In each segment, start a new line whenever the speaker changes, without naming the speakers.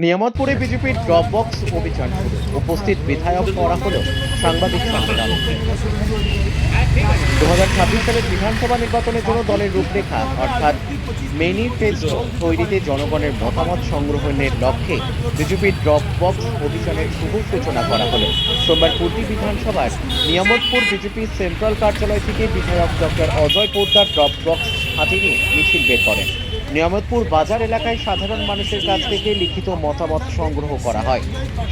নিয়ামতপুরে বিজেপির drop box অভিযান শুরু। উপস্থিত বিধায়ক করা হলো সাংবাদিক সম্মেলন। 2026 সালের বিধানসভা নির্বাচনের জন্য দলের রূপরেখা অর্থাৎ ম্যানিফেস্টো তৈরিতে জনগণের মতামত সংগ্রহের লক্ষ্যে বিজেপির ড্রপ বক্স অভিযানের শুভ সূচনা করা হলো। সোমবার কুর্তি বিধানসভার নিয়ামতপুর বিজেপি সেন্ট্রাল কার্যালয় থেকে বিধায়ক doctor Ajay Poddar drop box হাতে নিয়ে মিছিল বের করেন। নিয়ামতপুর বাজার এলাকায় সাধারণ মানুষের কাছ থেকে লিখিত মতামত সংগ্রহ করা হয়।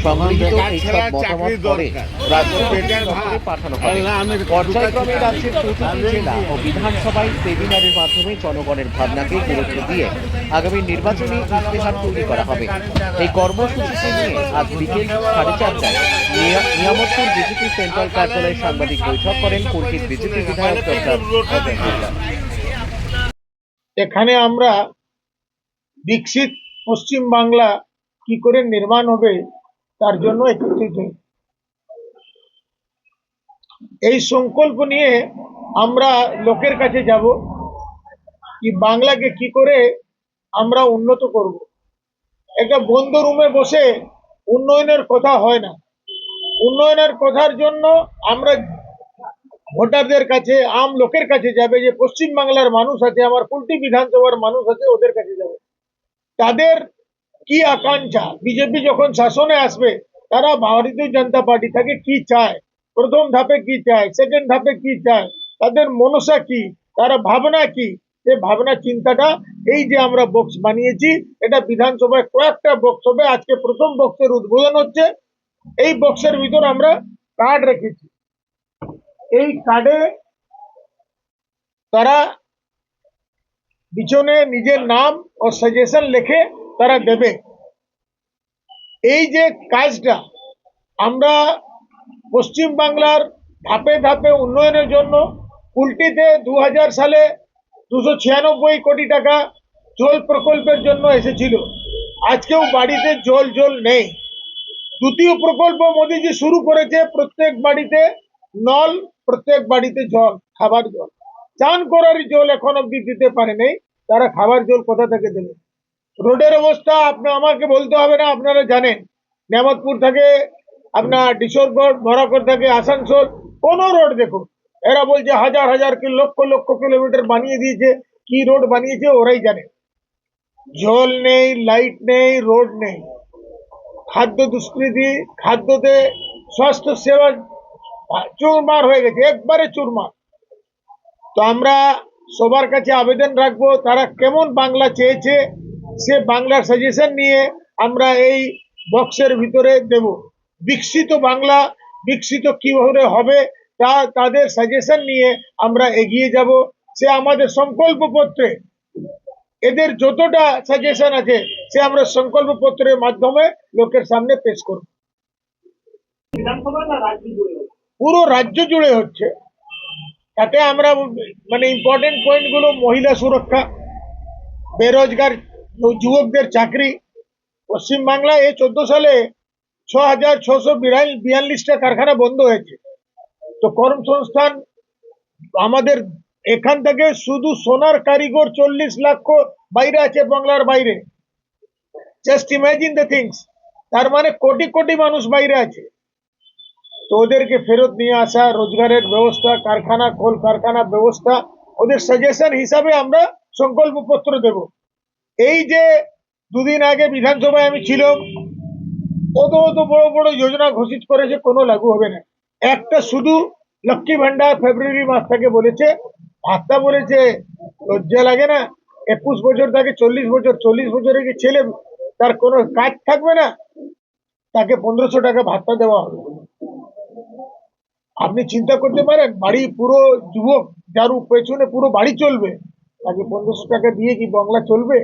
সংগৃহীত এইসব মতামত পরে রাজ্য দপ্তরে পাঠানো হবে। পর্যায়ক্রমে রাজ্যের প্রতিটি জেলা ও বিধানসভায় সেমিনারের মাধ্যমে জনগণের ভাবনাকে গুরুত্ব দিয়ে আগামী নির্বাচনী ইশতেহার তৈরি করা হবে। এই কর্মসূচিকে নিয়ে আজ বিকেল 4:30টায় নিয়ামতপুর বিজেপি সেন্ট্রাল কার্যালয়ে সাংবাদিক বৈঠক করেন কুর্কির বিজেপি বিধায়ক ডক্টর অজয় পোদ্দার।
এখানে আমরা বিকশিত পশ্চিম বাংলা কি করে নির্মাণ হবে তার জন্য একত্রিত হই। এই সংকল্প নিয়ে আমরা লোকের কাছে যাব কি বাংলাকে কি করে আমরা উন্নত করব। একটা বন্ধ রুমে বসে উন্নয়নের কথা হয় না। উন্নয়নের কথার জন্য আমরা ভোটারদের কাছে, আম লোকের কাছে যাবে, যে পশ্চিম বাংলার মানুষ আছে, আমার কুলটি বিধানসভার মানুষ আছে, ওদের কাছে যাবে। তাদের কি আকাঙ্ক্ষা, বিজেপি যখন শাসনে আসবে তারা ভারতীয় জনতা পার্টি থেকে কি চায়, প্রথম ধাপে কি চায়, সেকেন্ড ধাপে কি চায়, তাদের মনসা কি, তারা ভাবনা কি, এই ভাবনা চিন্তাটা এই যে আমরা বক্স বানিয়েছি, এটা বিধানসভায় কয়েকটা বক্স হবে। আজকে প্রথম বক্সের উদ্বোধন হচ্ছে। এই বক্সের ভিতর আমরা কার্ড রেখেছি। এই কার্ডে তারা পিছনে নিজের নাম ও সাজেশন লিখে তারা দেবে। এই যে কাজটা আমরা পশ্চিম বাংলার ধাপে ধাপে উন্নয়নের জন্য কুলটিতে 2000 সালে 296 কোটি টাকা জল প্রকল্পের জন্য এসেছিল। আজকেও বাড়িতে জল নেই। দ্বিতীয় প্রকল্প মোদীজি শুরু করেছে, প্রত্যেক বাড়িতে নল, প্রত্যেক বাড়িতে জল, খাবার জল। চান করার জল এখন অব্দি দিতে পারে নাই, তারা খাবার জল কোথা থেকে দেবে। রোডের অবস্থা আমাকে বলতে হবে না, আপনারা জানেন। নেমতপুর থেকে আপনার ডিসরগড়, বরাকর থেকে আসানসোল, কোন রোড দেখুন, এরা বলছে হাজার হাজার লক্ষ লক্ষ কিলোমিটার বানিয়ে দিয়েছে। কি রোড বানিয়েছে ওরাই জানে। জল নেই, লাইট নেই, রোড নেই। খাদ্য দুষ্কৃতি, খাদ্যতে স্বাস্থ্য সেবা চুরমার হয়ে গেছে, একবারে চুরমার। তো আমরা সবার কাছে আবেদন রাখবো, তারা কেমন বাংলা চেয়েছে সে বাংলার সাজেশন নিয়ে আমরা এই বক্সের ভিতরে দেব। বিকশিত বাংলা, বিকশিত কিভাবে হবে তা তাদের সাজেশন নিয়ে আমরা এগিয়ে যাব। সে আমাদের সংকল্প পত্রে এদের যতটা সাজেশন আছে সে আমরা সংকল্প পত্রের মাধ্যমে লোকের সামনে পেশ করব। পুরো রাজ্য জুড়ে হচ্ছে। তাতে আমরা মানে ইম্পর্টেন্ট পয়েন্ট গুলো, মহিলা সুরক্ষা, বেরোজগার যুবকদের চাকরি। পশ্চিম বাংলায় এই 14 সালে 6642টা কারখানা বন্ধ হয়েছে। তো কর্মসংস্থান আমাদের এখান থেকে শুধু সোনার কারিগর 40 লক্ষ বাইরে আছে, বাংলার বাইরে। Just imagine the things. তার মানে কোটি কোটি মানুষ বাইরে আছে। তো ওদেরকে ফেরত নিয়ে আসা, রোজগারের ব্যবস্থা, কারখানা, কল কারখানা ব্যবস্থা, ওদের সাজেশন হিসাবে আমরা সংকল্প পত্র দেব। এই যে দুদিন আগে বিধানসভায় আমি ছিলাম, অত বড় বড় যোজনা ঘোষিত করেছে, কোনো লাগু হবে না। একটা শুধু লক্ষ্মী ভান্ডার ফেব্রুয়ারি মাস থেকে বলেছে, ভাতা বলেছে। লজ্জা লাগে না? 21 বছর থেকে 40 বছর, 40 বছরে কি ছেলে তার কোনো কাজ থাকবে না, তাকে 1500 টাকা ভাতা দেওয়া হবে। আপনি চিন্তা করতে পারেন, বাড়ি পুরো যুবক যার পেছনে পুরো বাড়ি চলবে, তাকে 1500 টাকা দিয়ে কি বাংলা চলবে?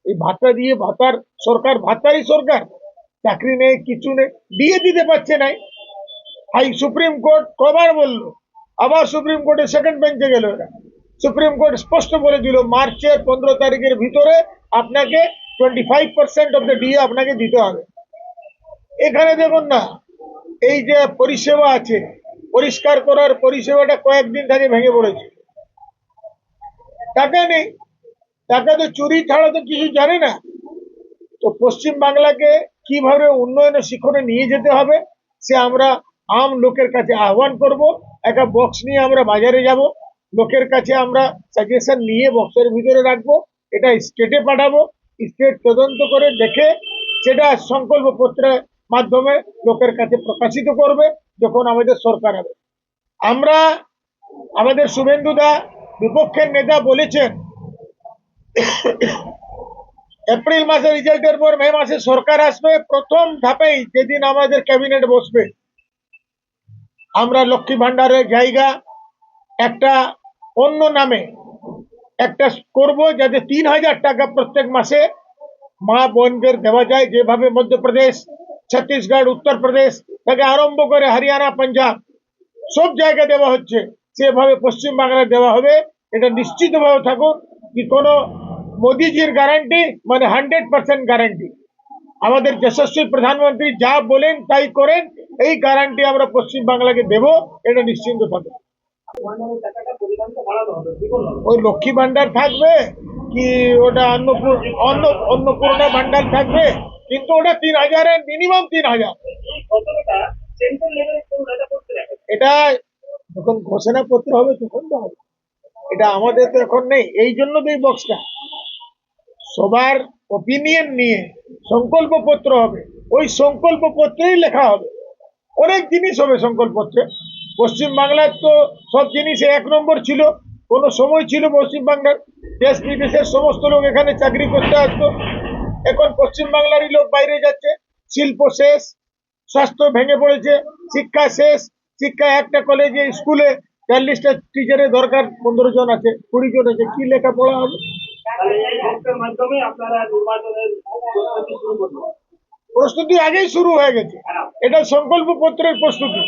এই ভাতা দিয়ে, ভাতার সরকার, ভাতারই সরকার, চাকরি নেই, কিছু নেই, দিয়ে দিতে পারছে না। সুপ্রিম কোর্ট কবার বললো, আবার সুপ্রিম কোর্টের সেকেন্ড বেঞ্চে গেল। এরা সুপ্রিম কোর্ট স্পষ্ট বলে দিল, মার্চের 15 তারিখের ভিতরে আপনাকে 25% অফ দ্য ডিএ আপনাকে দিতে হবে। এখানে দেখুন না, এই যে পরিষেবা আছে, পরিষ্কার করার পরিষেবাটা কয়েকদিন থেকে ভেঙে পড়েছে। টাকা নেই, টাকা তো চুরি ছাড়া তো কিছু জানে না। তো পশ্চিম বাংলাকে কিভাবে উন্নয়নের শিখরে নিয়ে যেতে হবে সে আমরা আম লোকের কাছে আহ্বান করব। একটা বক্স নিয়ে আমরা বাজারে যাব, লোকের কাছে আমরা সাজেশন নিয়ে বক্সের ভিতরে রাখবো, এটা স্টেটে পাঠাবো, স্টেট তদন্ত করে দেখে সেটা সংকল্প পত্রের মাধ্যমে লোকের কাছে প্রকাশিত করবে যখন আমাদের সরকার হবে। আমরা আমাদের শুভেন্দুদা বিপক্ষের নেতা বলেছেন এপ্রিল মাসের রেজাল্টের পর মে মাসে সরকার আসবে, প্রথম ধাপেই যেদিন আমাদের ক্যাবিনেট বসবে আমরা লক্ষ্মী ভান্ডারের জায়গা একটা অন্য নামে একটা করব, যাতে 3,000 টাকা প্রত্যেক মাসে মা বোনদের দেওয়া যায়, যেভাবে মধ্যপ্রদেশ, ছত্তিশগড়, উত্তরপ্রদেশ থেকে আরম্ভ করে হরিয়ানা, পাঞ্জাব সব জায়গায় দেওয়া হচ্ছে, সেভাবে পশ্চিম বাংলায় দেওয়া হবে। এটা নিশ্চিতভাবে থাকুন কি কোনো মোদিজির গ্যারান্টি মানে 100% গ্যারান্টি। আমাদের যশস্বী প্রধানমন্ত্রী যা বলেন তাই করেন, এই গ্যারান্টি আমরা পশ্চিম বাংলাকে দেব, এটা নিশ্চিন্ত থাকুন। ওই লক্ষ্মী ভান্ডার থাকবে কি ওটা অন্নপূর্ণা ভান্ডার থাকবে, কিন্তু ওটা 3,000 মিনিমাম 3,000। এটা যখন ঘোষণাপত্র হবে তখন তো হবে, এটা আমাদের তো এখন নেই। এই জন্য তো এই বক্সটা সবার ওপিনিয়ন নিয়ে সংকল্প পত্র হবে, ওই সংকল্প পত্রেই লেখা হবে। অনেক জিনিস হবে সংকল্প পত্রে। পশ্চিম বাংলার তো সব জিনিসে 1 নম্বর ছিল, কোনো সময় ছিল পশ্চিম বাংলার দেশ বিদেশের সমস্ত লোক এখানে চাকরি করতে আসতো, এখন পশ্চিম বাংলারই লোক বাইরে যাচ্ছে। শিল্প শেষ, স্বাস্থ্য ভেঙে পড়েছে, শিক্ষা শেষ। শিক্ষা একটা কলেজে স্কুলে 40টা টিচারের দরকার, 15 জন আছে, 20 জন আছে, কি লেখাপড়া হবে? প্রস্তুতি আগেই শুরু হয়ে গেছে, এটা সংকল্প পত্রের প্রস্তুতি।